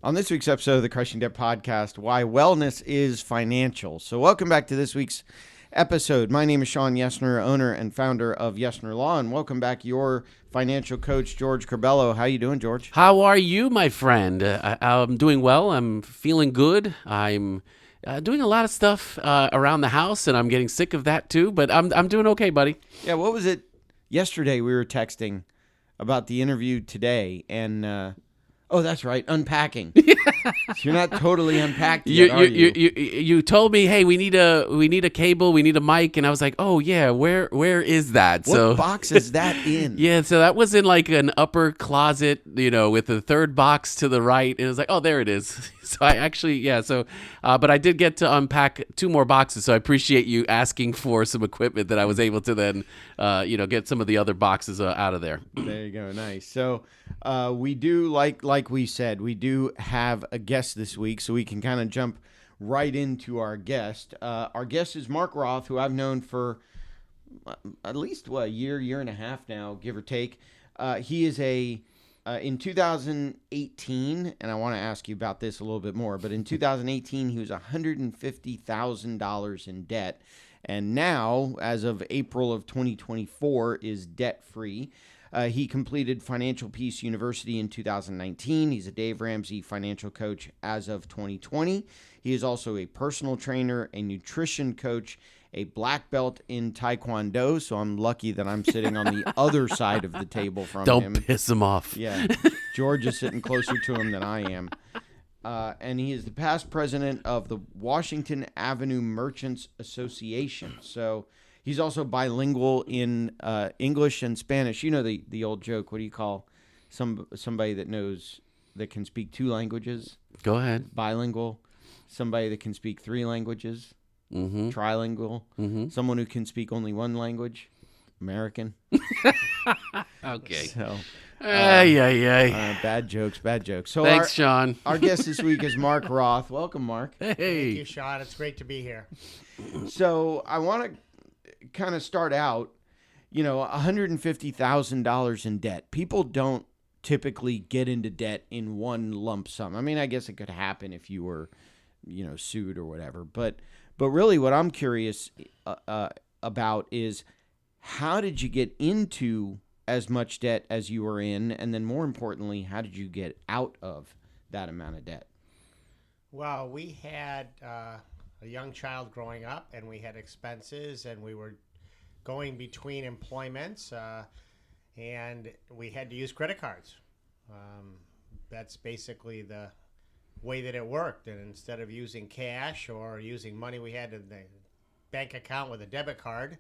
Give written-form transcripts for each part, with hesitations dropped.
On this week's episode of the Crushing Debt Podcast, why wellness is financial. So welcome back to this week's episode. My name is Shawn Yesner, owner and founder of Yesner Law, and welcome back your financial coach, George Corbello. How you doing, George? How are you, my friend? I'm doing well. I'm feeling good. I'm doing a lot of stuff around the house, and I'm getting sick of that too, but I'm doing okay, buddy. Yeah, what was it? Yesterday we were texting about the interview today, and oh, that's right, unpacking. So you're not totally unpacked yet, are you? You told me, hey, we need a cable, we need a mic, and I was like, oh yeah, where is that? What box is that in? Yeah, so that was in like an upper closet, with the third box to the right, and it was like, oh, there it is. So I actually, but I did get to unpack two more boxes, so I appreciate you asking for some equipment that I was able to then, get some of the other boxes out of there. There you go, nice. So we do, like we said, we do have a guest this week, so we can kind of jump right into our guest. Our guest is Mark Roth, who I've known for at least a year and a half now, give or take. He is in 2018, and I want to ask you about this a little bit more, but in 2018, he was $150,000 in debt, and now, as of April of 2024, is debt-free. He completed Financial Peace University in 2019. He's a Dave Ramsey Financial Coach as of 2020. He is also a personal trainer, a nutrition coach, a black belt in Tae Kwando, so I'm lucky that I'm sitting on the other side of the table from him. Don't piss him off. Yeah, George is sitting closer to him than I am. And he is the past president of the Washington Avenue Merchants Association. So he's also bilingual in English and Spanish. You know the old joke, what do you call somebody that can speak two languages? Go ahead. Bilingual. Somebody that can speak three languages. Mm-hmm. Trilingual. Mm-hmm. Someone who can speak only one language. American. Okay. So, Bad jokes. So Thanks, Shawn. Our guest this week is Mark Roth. Welcome, Mark. Hey. Thank you, Shawn. It's great to be here. So I want to kind of start out, $150,000 in debt. People don't typically get into debt in one lump sum. I mean, I guess it could happen if you were, sued or whatever. But really what I'm curious about is, how did you get into as much debt as you were in? And then more importantly, how did you get out of that amount of debt? Well, we had a young child growing up, and we had expenses, and we were going between employments, and we had to use credit cards. That's basically the way that it worked. And instead of using cash or using money we had in the bank account with a debit card,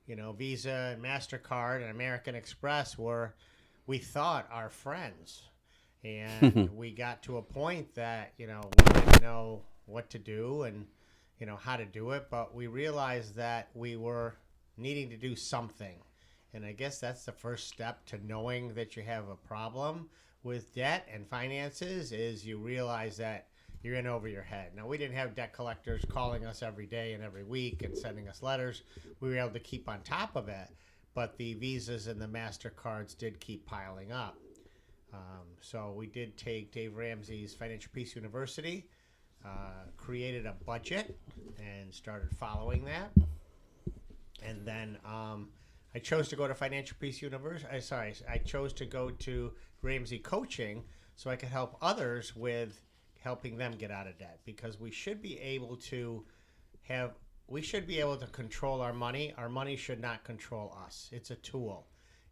Visa and MasterCard and American Express were, we thought, our friends. And we got to a point that, we didn't know what to do and, how to do it. But we realized that we were needing to do something. And I guess that's the first step to knowing that you have a problem with debt and finances, is you realize that you're in over your head. Now, we didn't have debt collectors calling us every day and every week and sending us letters. We were able to keep on top of it, but the Visas and the MasterCards did keep piling up. So we did take Dave Ramsey's Financial Peace University, created a budget, and started following that. And then I chose to go to Financial Peace University. I chose to go to Ramsey Coaching so I could help others with helping them get out of debt, because we should be able to control our money. Our money should not control us. It's a tool.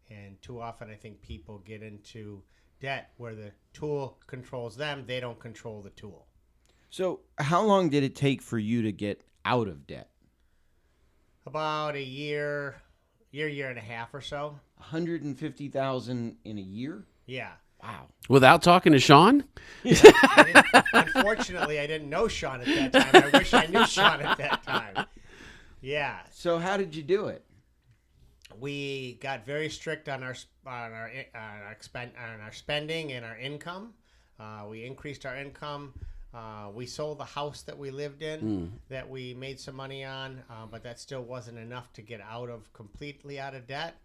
And too often I think people get into debt where the tool controls them. They don't control the tool. So how long did it take for you to get out of debt? About a year and a half or so. $150,000 in a year? Yeah. Wow. Without talking to Shawn? Unfortunately, I didn't know Shawn at that time. I wish I knew Shawn at that time. Yeah. So how did you do it? We got very strict on our spending and our income. We increased our income. We sold the house that we lived in that we made some money on, but that still wasn't enough to get completely out of debt.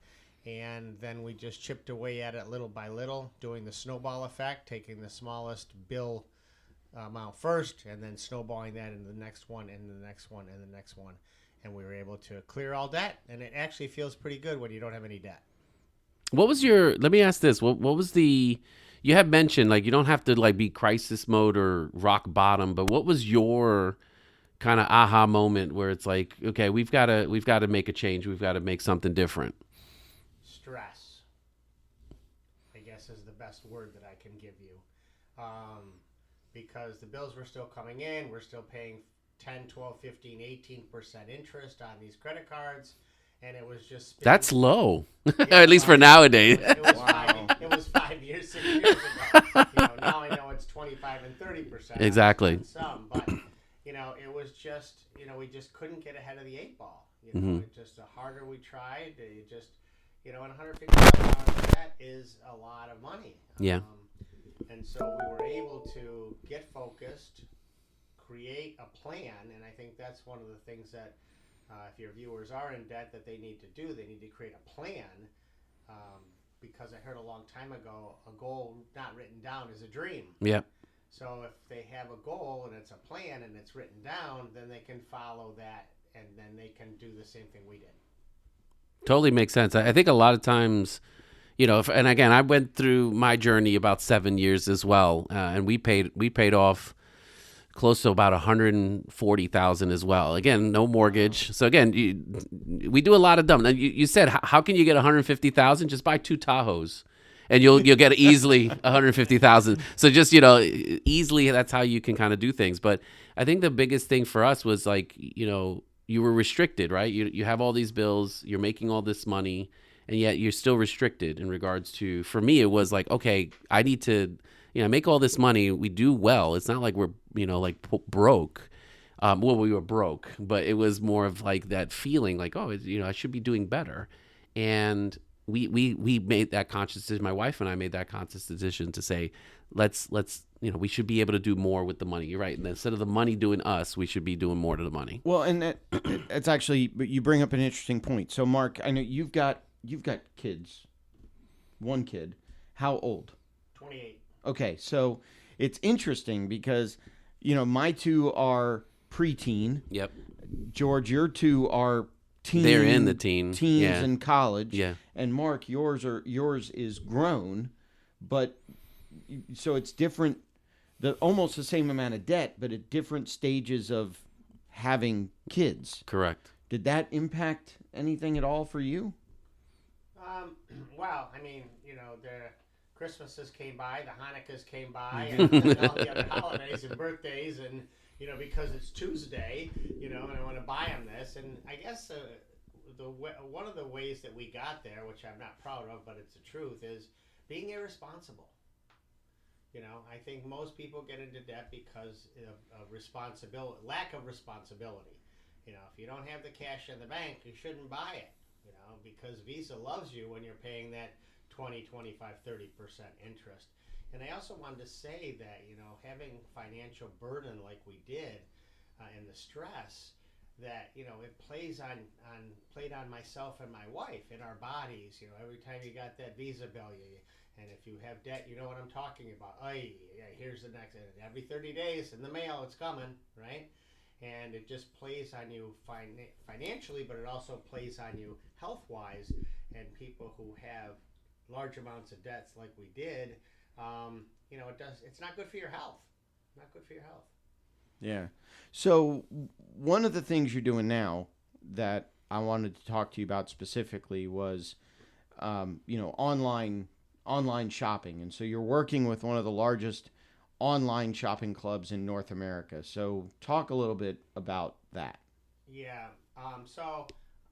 And then we just chipped away at it little by little, doing the snowball effect, taking the smallest bill amount first, and then snowballing that into the next one, and the next one, and the next one. And we were able to clear all debt, and it actually feels pretty good when you don't have any debt. What was your? Let me ask this. What was the? You have mentioned like you don't have to like be crisis mode or rock bottom, but what was your kind of aha moment where it's like, okay, we've got to make a change. We've got to make something different. Stress, I guess, is the best word that I can give you, because the bills were still coming in. We're still paying 10, 12, 15, 18% interest on these credit cards. And it was just That's low, yeah, at least for nowadays. It was 5 years, 6 years ago. Now I know it's 25 and 30%. Exactly. On some, but it was just we just couldn't get ahead of the 8 ball. It just the harder we tried, it just and $150,000 debt is a lot of money. Yeah. And so we were able to get focused, create a plan, and I think that's one of the things that. If your viewers are in debt, that they need to do, they need to create a plan, because I heard a long time ago, a goal not written down is a dream. Yep. So if they have a goal and it's a plan and it's written down, then they can follow that, and then they can do the same thing we did. Totally makes sense. I think a lot of times, and again, I went through my journey about 7 years as well, and we paid off close to about $140,000 as well. Again, no mortgage. So again, we do a lot of dumb. You said, how can you get $150,000? Just buy 2 Tahoes, and you'll get easily $150,000. So just easily, that's how you can kind of do things. But I think the biggest thing for us was like you were restricted, right? You have all these bills, you're making all this money, and yet you're still restricted in regards to. For me, it was like, okay, I need to. Make all this money. We do well. It's not like we're, broke. Well, we were broke, but it was more of like that feeling like, oh, I should be doing better. And we made that conscious decision. My wife and I made that conscious decision to say, let's we should be able to do more with the money. You're right. And instead of the money doing us, we should be doing more to the money. Well, and it's actually, but you bring up an interesting point. So, Mark, I know you've got kids. One kid. How old? 28. Okay, so it's interesting because, my 2 are preteen. Yep. George, your 2 are teens. They're in the teens in college. Yeah. And Mark, yours is grown, but so it's different. Almost the same amount of debt, but at different stages of having kids. Correct. Did that impact anything at all for you? Well, I mean, the Christmases came by, the Hanukkahs came by, and all the other holidays and birthdays, and because it's Tuesday, and I want to buy them this, and I guess one of the ways that we got there, which I'm not proud of, but it's the truth, is being irresponsible. I think most people get into debt because of responsibility, lack of responsibility. If you don't have the cash in the bank, you shouldn't buy it. Because Visa loves you when you're paying that 20, 25, 30% interest. And I also wanted to say that, having financial burden like we did, and the stress that, it played on myself and my wife in our bodies. Every time you got that Visa bill, and if you have debt, you know what I'm talking about. Here's the next, and every 30 days in the mail, it's coming, right? And it just plays on you financially, but it also plays on you health-wise. And people who have large amounts of debts like we did, it's not good for your health. Not good for your health. Yeah. So one of the things you're doing now that I wanted to talk to you about specifically was, online shopping. And so you're working with one of the largest online shopping clubs in North America. So talk a little bit about that. Yeah. So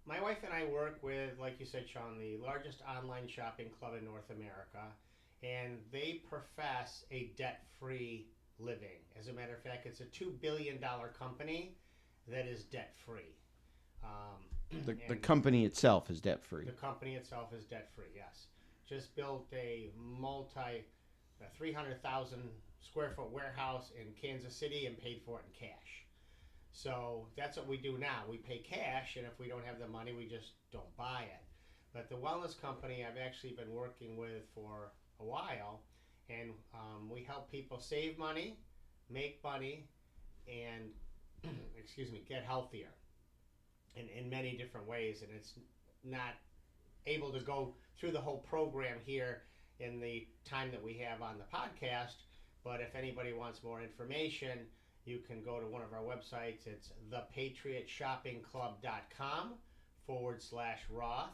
my wife and I work with, like you said, Shawn, the largest online shopping club in North America, and they profess a debt-free living. As a matter of fact, it's a $2 billion company that is debt-free. The company itself is debt-free. The company itself is debt-free, yes. Just built a 300,000 square foot warehouse in Kansas City and paid for it in cash. So that's what we do now. We pay cash, and if we don't have the money, we just don't buy it. But the wellness company I've actually been working with for a while, and we help people save money, make money, and get healthier in many different ways. And it's not able to go through the whole program here in the time that we have on the podcast. But if anybody wants more information, you can go to one of our websites. It's thepatriotshoppingclub.com/Roth.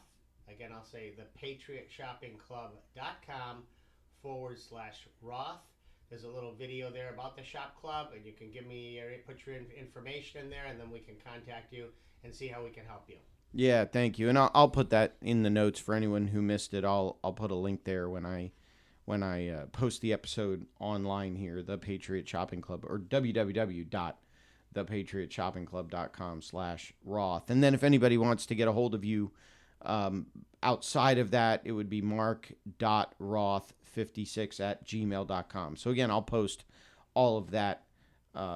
Again, I'll say thepatriotshoppingclub.com/Roth. There's a little video there about the shop club, and you can put your information in there, and then we can contact you and see how we can help you. Yeah, thank you. And I'll put that in the notes for anyone who missed it. I'll put a link there when I post the episode online here, the Patriot Shopping Club, or www.thepatriotshoppingclub.com/Roth. And then if anybody wants to get a hold of you outside of that, it would be mark.roth56@gmail.com. So again, I'll post all of that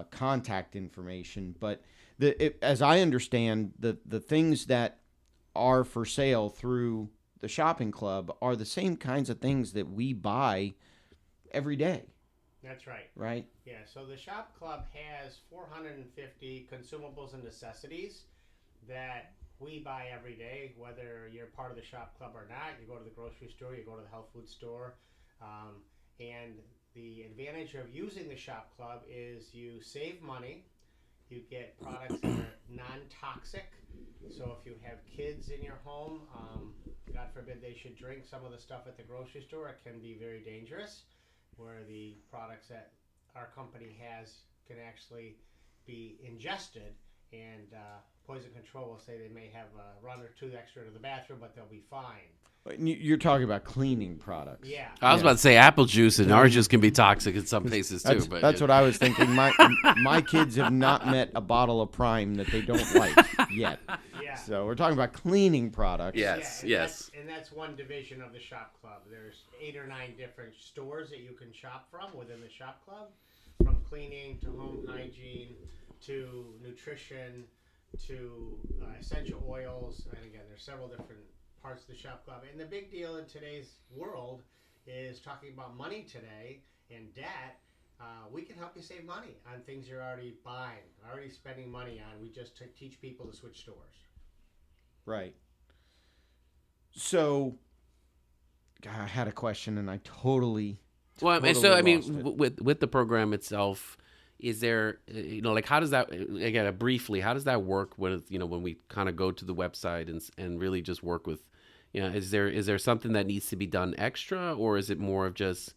contact information. But as I understand, the things that are for sale through the shopping club are the same kinds of things that we buy every day. That's right. Right? Yeah, so the shop club has 450 consumables and necessities that we buy every day, whether you're part of the shop club or not. You go to the grocery store, you go to the health food store, and the advantage of using the shop club is you save money, you get products that are non-toxic. So if you have kids in your home, God forbid they should drink some of the stuff at the grocery store, it can be very dangerous, where the products that our company has can actually be ingested, and Poison Control will say they may have a run or two extra to the bathroom, but they'll be fine. You're talking about cleaning products. Yeah. I was about to say apple juice and orange juice can be toxic in some cases too. That's what I was thinking. My kids have not met a bottle of Prime that they don't like yet. Yeah. So we're talking about cleaning products. Yes, Yeah, yes. And that's one division of the shop club. There's 8 or 9 different stores that you can shop from within the shop club, from cleaning to home hygiene to nutrition to essential oils. And again, there's several different parts of the shop club. And the big deal in today's world is talking about money today and debt. We can help you save money on things you're already buying, already spending money on. We just teach people to switch stores. Right. So, I had a question and I totally Well, so I mean, lost it. with the program itself, is there, like, how does that, again, briefly, how does that work with, when we kind of go to the website and really just work with, is there something that needs to be done extra, or is it more of just,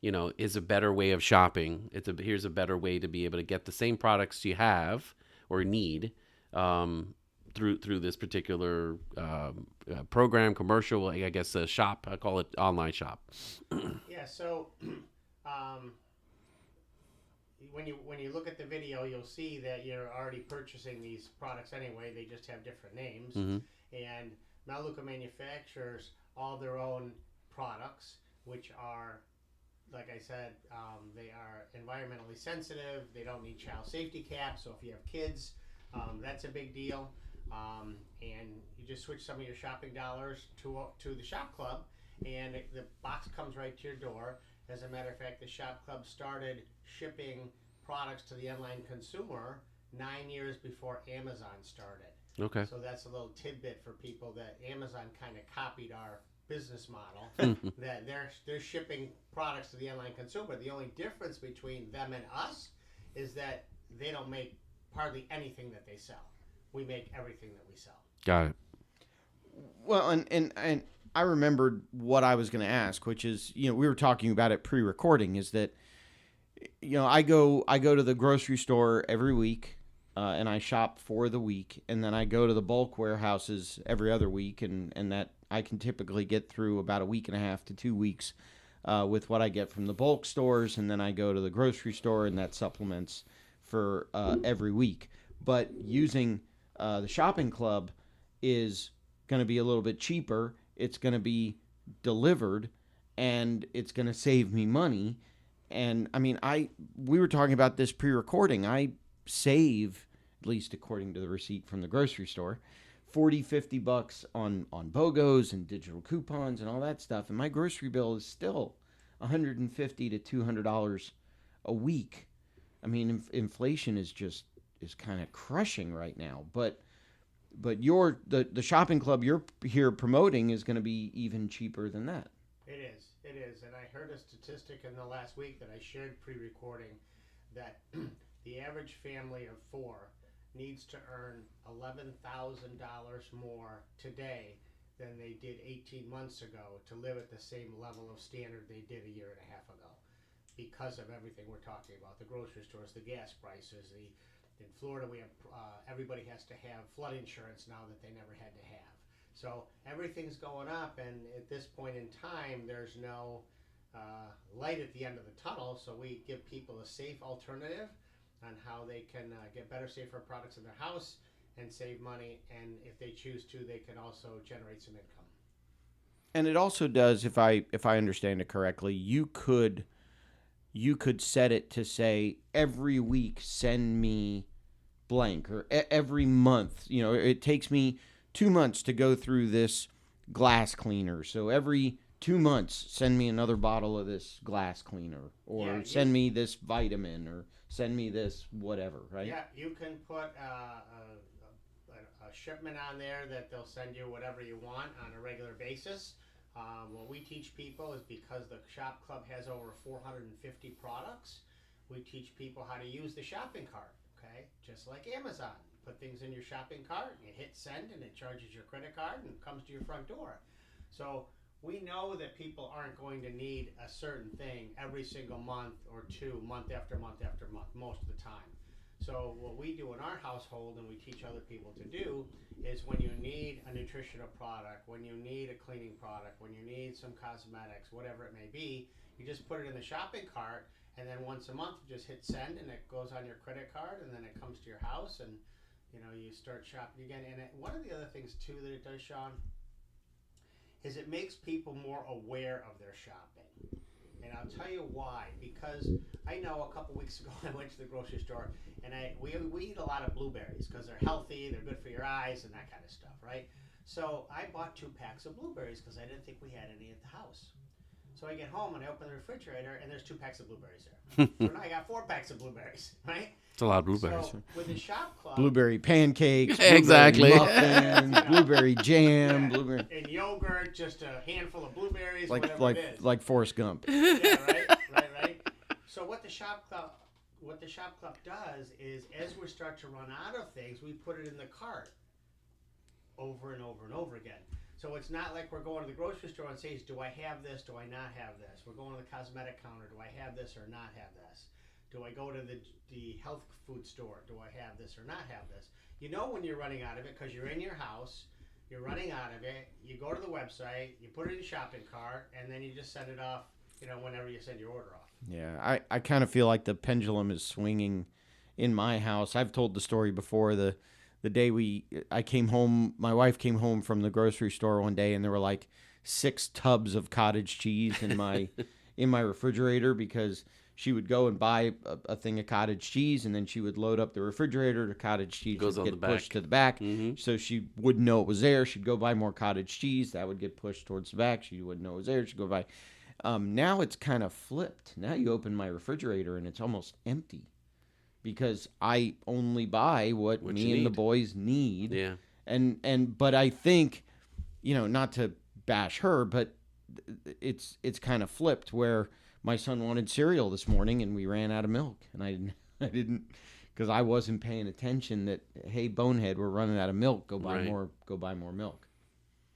is a better way of shopping? Here's a better way to be able to get the same products you have or need through this particular program, commercial, I guess, a shop. I call it online shop. Yeah, so when you look at the video, you'll see that you're already purchasing these products anyway. They just have different names. Mm-hmm. And Melaleuca manufactures all their own products, which are, like I said, they are environmentally sensitive. They don't need child safety caps. So if you have kids, that's a big deal. And you just switch some of your shopping dollars to the shop club, and the box comes right to your door. As a matter of fact, the shop club started shipping products to the online consumer 9 years before Amazon started. Okay. So that's a little tidbit for people, that Amazon kind of copied our business model, that they're shipping products to the online consumer. The only difference between them and us is that they don't make hardly anything that they sell. We make everything that we sell. Got it. Well, and I remembered what I was going to ask, which is, we were talking about it pre-recording, is that, I go to the grocery store every week, and I shop for the week, and then I go to the bulk warehouses every other week, and that I can typically get through about a week and a half to 2 weeks with what I get from the bulk stores, and then I go to the grocery store, and that supplements for every week. But using the shopping club is going to be a little bit cheaper. It's going to be delivered, and it's going to save me money. And I mean, we were talking about this pre-recording. I save, at least according to the receipt from the grocery store, $40-$50 on BOGOs and digital coupons and all that stuff. And my grocery bill is still $150 to $200 a week. I mean, inflation is kind of crushing right now. But the shopping club you're here promoting is going to be even cheaper than that. It is, and I heard a statistic in the last week that I shared pre-recording that the average family of four needs to earn $11,000 more today than they did 18 months ago to live at the same level of standard they did a year and a half ago, because of everything we're talking about, the grocery stores, the gas prices. In Florida, we have everybody has to have flood insurance now that they never had to have. So everything's going up, and at this point in time, there's no light at the end of the tunnel. So we give people a safe alternative on how they can get better, safer products in their house and save money. And if they choose to, they can also generate some income. And it also does, if I understand it correctly, you could set it to say every week send me blank, or every month. You know, it takes me 2 months to go through this glass cleaner, so every 2 months send me another bottle of this glass cleaner, or send me this vitamin, or send me this whatever, right? Yeah, you can put a shipment on there that they'll send you whatever you want on a regular basis. What we teach people is, because the shop club has over 450 products, we teach people how to use the shopping cart. Okay, just like Amazon. Put things in your shopping cart, you hit send, and it charges your credit card and comes to your front door. So we know that people aren't going to need a certain thing every single month or two, month after month after month, most of the time. So what we do in our household, and we teach other people to do, is when you need a nutritional product, when you need a cleaning product, when you need some cosmetics, whatever it may be, you just put it in the shopping cart, and then once a month you just hit send, and it goes on your credit card, and then it comes to your house, and you start shopping again. And one of the other things too that it does, Shawn, is it makes people more aware of their shopping. And I'll tell you why. Because I know a couple weeks ago I went to the grocery store, and we eat a lot of blueberries because they're healthy, they're good for your eyes, and that kind of stuff, right? So I bought 2 packs of blueberries because I didn't think we had any at the house. So I get home and I open the refrigerator, and there's 2 packs of blueberries there. So now I got 4 packs of blueberries, right? It's a lot of blueberries. So with the shop club, Blueberry pancakes, Exactly. blueberry muffins, blueberry jam, blueberry, and yogurt, just a handful of blueberries, like whatever it is. like Forrest Gump. Yeah, right. So what the shop club does is, as we start to run out of things, we put it in the cart over and over and over again. So it's not like we're going to the grocery store and saying, do I have this, do I not have this? We're going to the cosmetic counter, do I have this or not have this? Do I go to the health food store, do I have this or not have this? You know when you're running out of it because you're in your house, you're running out of it, you go to the website, you put it in the shopping cart, and then you just send it off, whenever you send your order off. Yeah, I kind of feel like the pendulum is swinging in my house. I've told the story before. The day I came home, my wife came home from the grocery store one day, and there were like 6 tubs of cottage cheese in my refrigerator, because she would go and buy a thing of cottage cheese, and then she would load up the refrigerator. The cottage cheese would get pushed to the back, so she wouldn't know it was there. She'd go buy more cottage cheese. That would get pushed towards the back. She wouldn't know it was there. She'd go buy. Now it's kind of flipped. Now you open my refrigerator, and it's almost empty, because I only buy what me and the boys need. Yeah. But I think, not to bash her, but it's kind of flipped, where my son wanted cereal this morning, and we ran out of milk, and I didn't, because I wasn't paying attention that, hey, bonehead, we're running out of milk. Go buy more milk.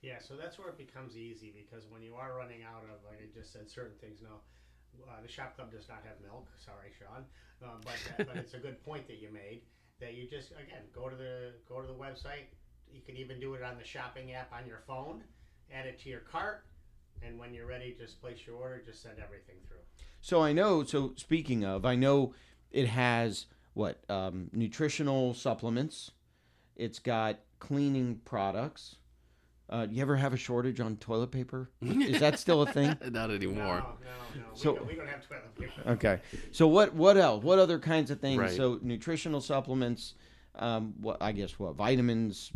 Yeah, so that's where it becomes easy, because when you are running out of, like I just said, certain things, the shop club does not have milk. Sorry, Shawn, but it's a good point that you made. That you just, again, go to the website. You can even do it on the shopping app on your phone. Add it to your cart, and when you're ready, just place your order. Just send everything through. So speaking of, I know it has nutritional supplements. It's got cleaning products. Do you ever have a shortage on toilet paper? Is that still a thing? Not anymore. No. So, we don't have toilet paper. Okay. So what else? What other kinds of things? Right. So nutritional supplements, vitamins,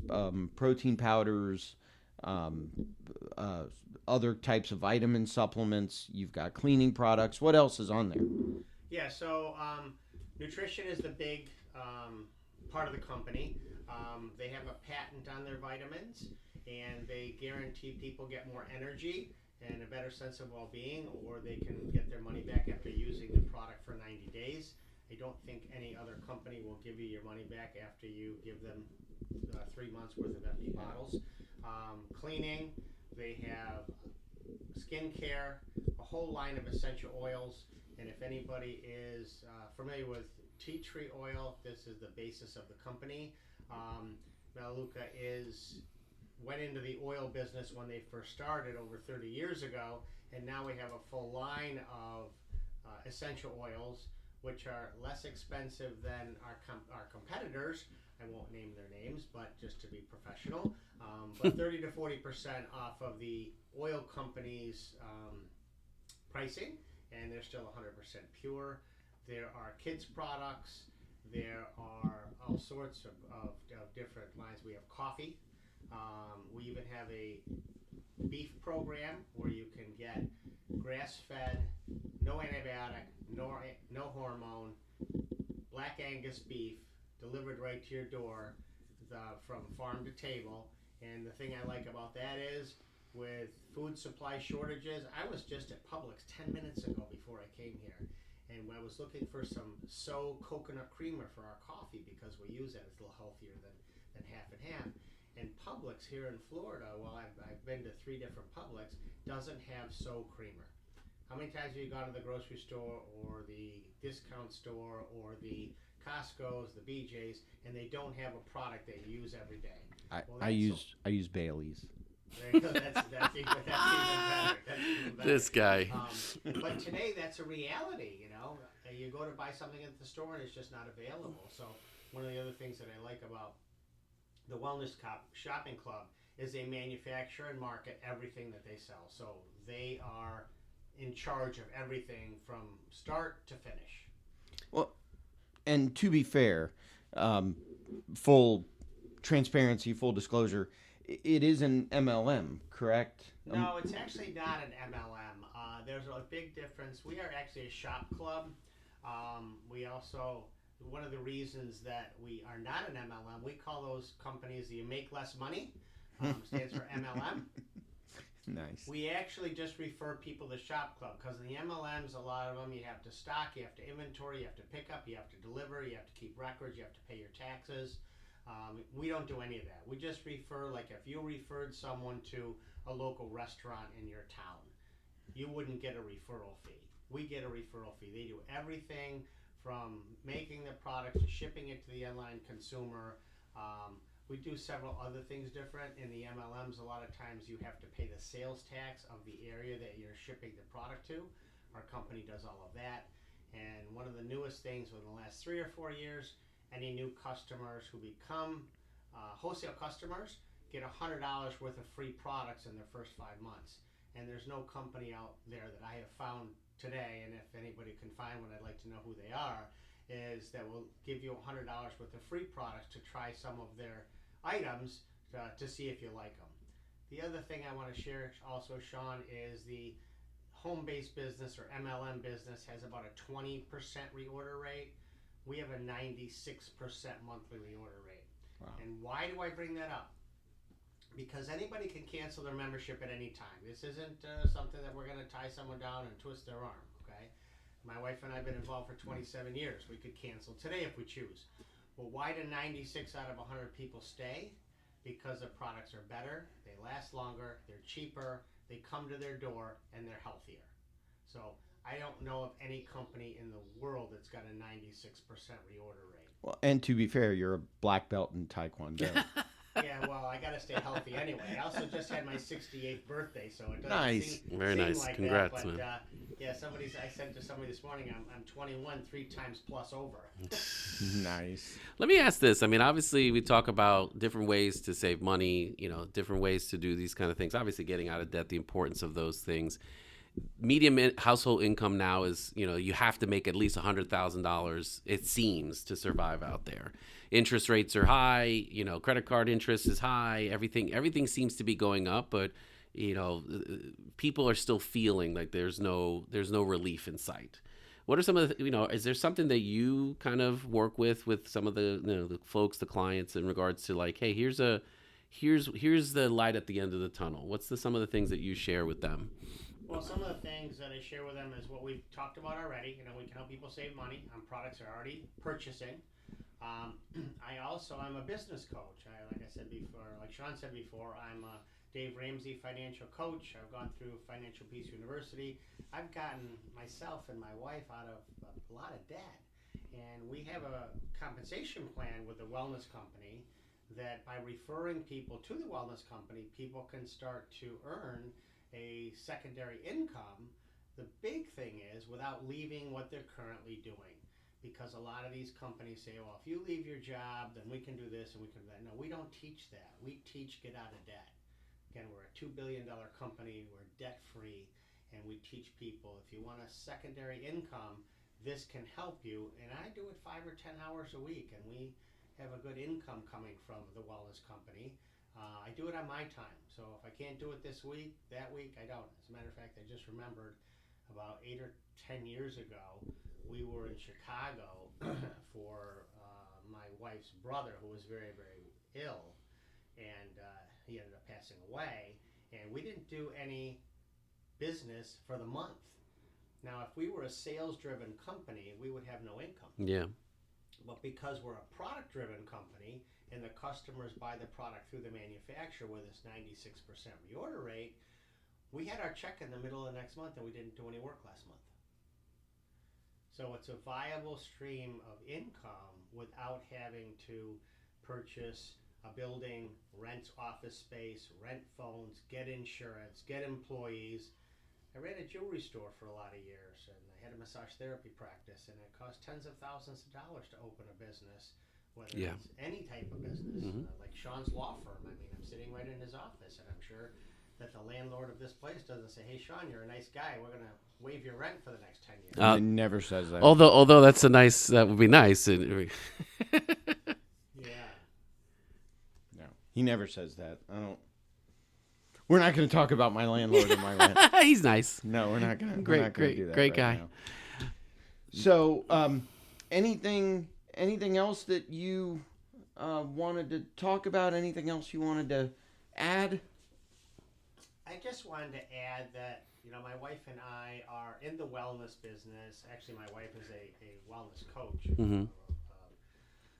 protein powders, other types of vitamin supplements. You've got cleaning products. What else is on there? Yeah, so Nutrition is the big part of the company. They have a patent on their vitamins, and they guarantee people get more energy and a better sense of well-being, or they can get their money back after using the product for 90 days. I don't think any other company will give you your money back after you give them 3 months worth of empty bottles. Cleaning, they have skincare, a whole line of essential oils, and if anybody is familiar with tea tree oil, this is the basis of the company. Melaleuca went into the oil business when they first started over 30 years ago, and now we have a full line of essential oils, which are less expensive than our competitors. I won't name their names, but just to be professional, but 30 to 40% off of the oil company's pricing, and they're still 100% pure. There are kids products. There are all sorts of different lines. We have coffee. We even have a beef program where you can get grass-fed, no antibiotic, no hormone, black Angus beef delivered right to your door from farm to table. And the thing I like about that is, with food supply shortages, I was just at Publix 10 minutes ago before I came here, and I was looking for some coconut creamer for our coffee because we use it. It's a little healthier than half and half. And Publix here in Florida, well, I've been to 3 different Publix, doesn't have creamer. How many times have you gone to the grocery store or the discount store or the Costco's, the BJ's, and they don't have a product that you use every day? I use Bailey's. There you go. That's even better. That's even better. This guy. But today, that's a reality. You go to buy something at the store and it's just not available. So one of the other things that I like about the Wellness Shopping Club is they manufacture and market everything that they sell. So they are in charge of everything from start to finish. Well, and to be fair, full transparency, full disclosure, it is an MLM, correct? No, it's actually not an MLM. There's a big difference. We are actually a shop club. We also, one of the reasons that we are not an MLM, we call those companies the Make Less Money, stands for MLM. Nice. We actually just refer people to shop club, because in the MLMs, a lot of them, you have to stock, you have to inventory, you have to pick up, you have to deliver, you have to keep records, you have to pay your taxes. We don't do any of that. We just refer, like if you referred someone to a local restaurant in your town, you wouldn't get a referral fee. We get a referral fee. They do everything from making the product to shipping it to the online consumer. We do several other things different. In the MLMs, a lot of times you have to pay the sales tax of the area that you're shipping the product to. Our company does all of that. And one of the newest things within the last 3 or 4 years, any new customers who become wholesale customers get $100 worth of free products in their first 5 months. And there's no company out there that I have found today, and if anybody can find one, I'd like to know who they are, is that will give you $100 worth of free products to try some of their items to see if you like them. The other thing I want to share also, Shawn, is the home-based business or MLM business has about a 20% reorder rate. We have a 96% monthly reorder rate. Wow. And why do I bring that up? Because anybody can cancel their membership at any time. This isn't something that we're going to tie someone down and twist their arm, okay? My wife and I have been involved for 27 years. We could cancel today if we choose. Well, why do 96 out of 100 people stay? Because the products are better, they last longer, they're cheaper, they come to their door, and they're healthier. So I don't know of any company in the world that's got a 96% reorder rate. Well, and to be fair, you're a black belt in Tae Kwando. Yeah, well, I got to stay healthy anyway. I also just had my 68th birthday, so it doesn't Nice. seem Very nice. like Congrats, that. But, man. yeah, I said to somebody this morning, I'm 21, 3 times plus over. Nice. Let me ask this. I mean, obviously, we talk about different ways to save money, different ways to do these kind of things. Obviously, getting out of debt, the importance of those things. Medium household income now is, you have to make at least $100,000, it seems, to survive out there. Interest rates are high, credit card interest is high, everything seems to be going up, but people are still feeling like there's no relief in sight. what are some of the, is there something that you kind of work with some of the, the folks, the clients, in regards to like, hey, here's the light at the end of the tunnel? What's some of the things that you share with them? Well, some of the things that I share with them is what we've talked about already. We can help people save money on products they're already purchasing. I'm a business coach. Like I said before, like Shawn said before, I'm a Dave Ramsey Financial Coach. I've gone through Financial Peace University. I've gotten myself and my wife out of a lot of debt. And we have a compensation plan with the wellness company that by referring people to the wellness company, people can start to earn a secondary income. The big thing is without leaving what they're currently doing. Because a lot of these companies say, well, if you leave your job, then we can do this and we can do that. No, we don't teach that. We teach get out of debt. Again, we're a $2 billion company. We're debt-free. And we teach people, if you want a secondary income, this can help you. And I do it 5 or 10 hours a week. And we have a good income coming from the wellness company. I do it on my time. So if I can't do it this week, that week, I don't. As a matter of fact, I just remembered about 8 or 10 years ago, we were in Chicago for my wife's brother, who was very, very ill, and he ended up passing away, and we didn't do any business for the month. Now, if we were a sales-driven company, we would have no income. Yeah. But because we're a product-driven company, and the customers buy the product through the manufacturer with this 96% reorder rate, we had our check in the middle of the next month, and we didn't do any work last month. So it's a viable stream of income without having to purchase a building, rent office space, rent phones, get insurance, get employees. I ran a jewelry store for a lot of years, and I had a massage therapy practice, and it cost tens of thousands of dollars to open a business, whether it's any type of business, like Shawn's law firm. I mean, I'm sitting right in his office, and I'm sure that the landlord of this place doesn't say, hey, Shawn, you're a nice guy. We're going to waive your rent for the next 10 years. It never says that. Although that would be nice. Yeah. No, he never says that. We're not going to talk about my landlord and my rent. He's nice. No, we're not going to. Great guy. Now. So, anything else that you wanted to talk about? Anything else you wanted to add? I just wanted to add that, my wife and I are in the wellness business. Actually, my wife is a wellness coach.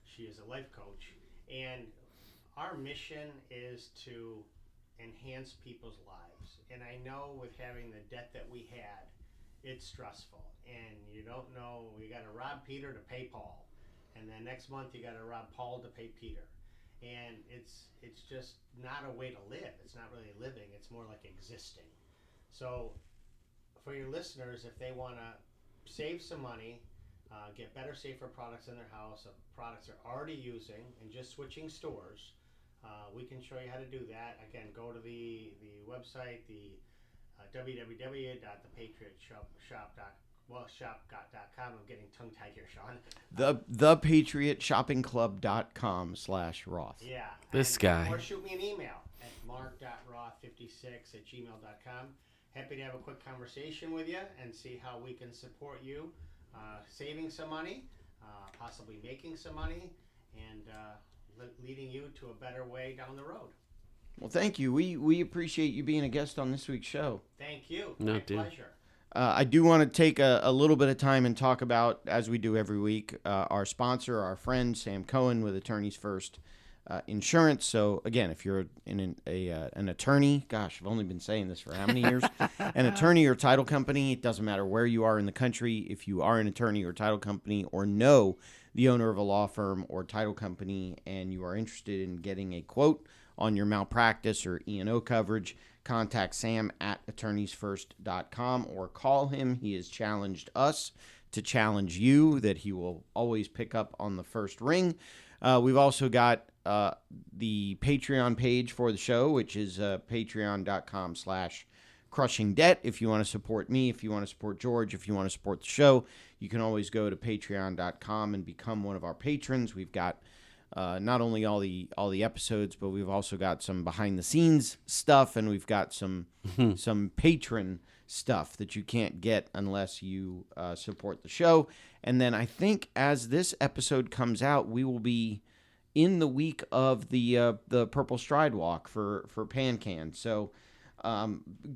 She is a life coach. And our mission is to enhance people's lives. And I know with having the debt that we had, it's stressful. And you don't know, you got to rob Peter to pay Paul. And then next month you got to rob Paul to pay Peter. And it's just not a way to live. It's not really living. It's more like existing. So for your listeners, if they want to save some money, get better, safer products in their house, products they're already using, and just switching stores, we can show you how to do that. Again, go to the website, the www.thepatriotshop.com. shop.com. I'm getting tongue-tied here, Shawn. thepatriotshoppingclub.com/Roth. Yeah. This guy. Or shoot me an email at mark.roth56@gmail.com. Happy to have a quick conversation with you and see how we can support you saving some money, possibly making some money, and leading you to a better way down the road. Well, thank you. We appreciate you being a guest on this week's show. Thank you. No, pleasure. I do want to take a little bit of time and talk about, as we do every week, our sponsor, our friend, Sam Cohen with Attorneys First Insurance. So, again, if you're an attorney, gosh, I've only been saying this for how many years? An attorney or title company, it doesn't matter where you are in the country. If you are an attorney or title company or know the owner of a law firm or title company and you are interested in getting a quote on your malpractice or E&O coverage, contact Sam at attorneysfirst.com or call him. He has challenged us to challenge you that he will always pick up on the first ring. We've also got the Patreon page for the show, which is patreon.com/crushingdebt. If you want to support me, if you want to support George, if you want to support the show, you can always go to patreon.com and become one of our patrons. We've got not only all the episodes, but we've also got some behind the scenes stuff, and we've got some patron stuff that you can't get unless you support the show. And then I think as this episode comes out, we will be in the week of the Purple Stride Walk for PanCan. So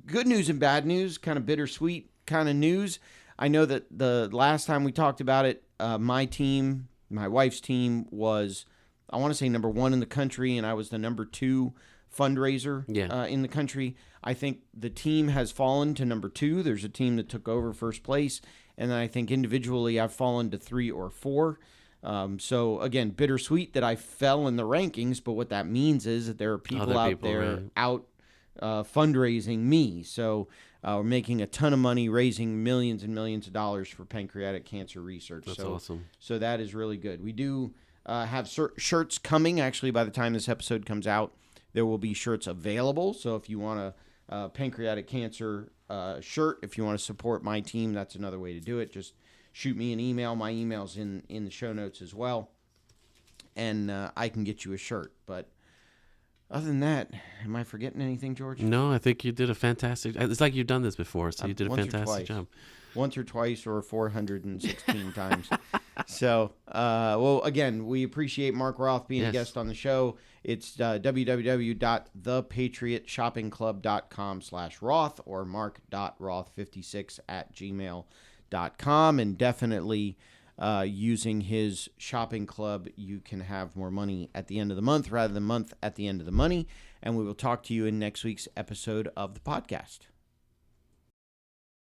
good news and bad news, kind of bittersweet kind of news. I know that the last time we talked about it, my wife's team was, I want to say, number 1 in the country, and I was the number 2 fundraiser in the country. I think the team has fallen to number 2. There's a team that took over first place, and then I think individually I've fallen to 3 or 4. So again, bittersweet that I fell in the rankings, but what that means is that there are people out there fundraising me. So we're making a ton of money, raising millions and millions of dollars for pancreatic cancer research. That's awesome. So that is really good. We do have shirts coming. Actually, by the time this episode comes out, there will be shirts available. So if you want a pancreatic cancer shirt, if you want to support my team, that's another way to do it. Just shoot me an email. My email's in the show notes as well, and I can get you a shirt. But other than that, am I forgetting anything, George? No, I think you did a fantastic. It's like you've done this before, so you did a fantastic job. Once or twice or 416 times. So, well, again, we appreciate Mark Roth being a guest on the show. It's www.thepatriotshoppingclub.com/Roth or mark.roth56@gmail.com. And definitely using his shopping club, you can have more money at the end of the month rather than month at the end of the money. And we will talk to you in next week's episode of the podcast.